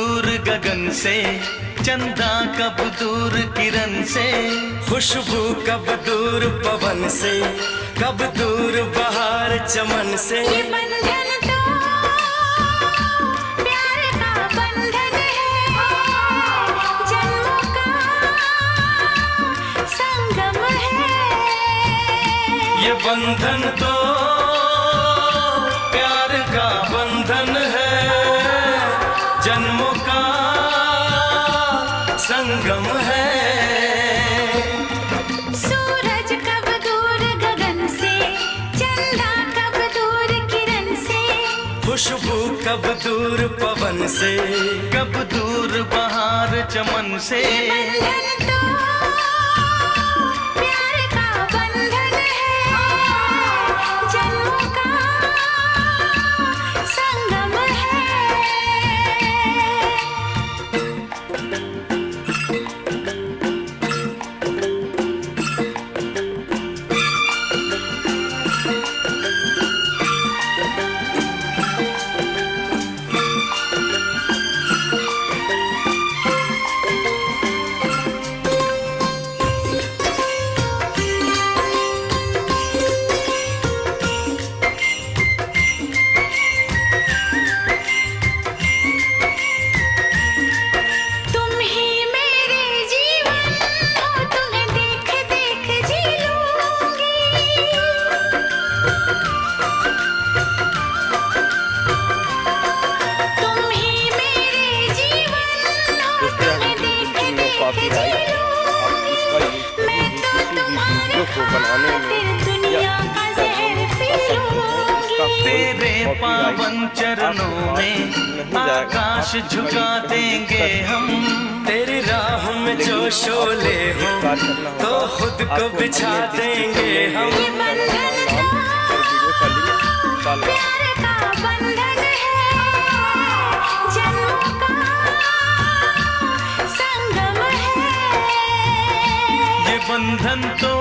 दूर गगन से, चंदा कब दूर किरण से, खुशबू कब दूर पवन से, कब दूर बहार चमन से। ये बंधन तो प्यार का बंधन है, जन्मों का संगम है। ये बंधन तो प्यार का बंधन है, जन्मों का संगम है। सूरज कब दूर गगन से, चंदा कब दूर किरण से, खुशबू कब दूर पवन से, कब दूर बहार चमन से। बंधन तो प्यार का बंधन है, जन्मों का संगम है। तुम ही मेरे जीवन हो, तुम्हें देख देख जी लूंगी। तुम ही मेरे जीवन हो, तुम्हें देख देख जी लूंगी। मैं तो तुम्हारे खातिर दुनिया का जहर पी लूंगी। तेरे पावन चरणों में आकाश झुका देंगे हम। तेरी राह में जो शोले हो तो खुद को बिछा देंगे हम। ये बंधन तो प्यार का बंधन है, जन्मों का संगम है। ये बंधन तो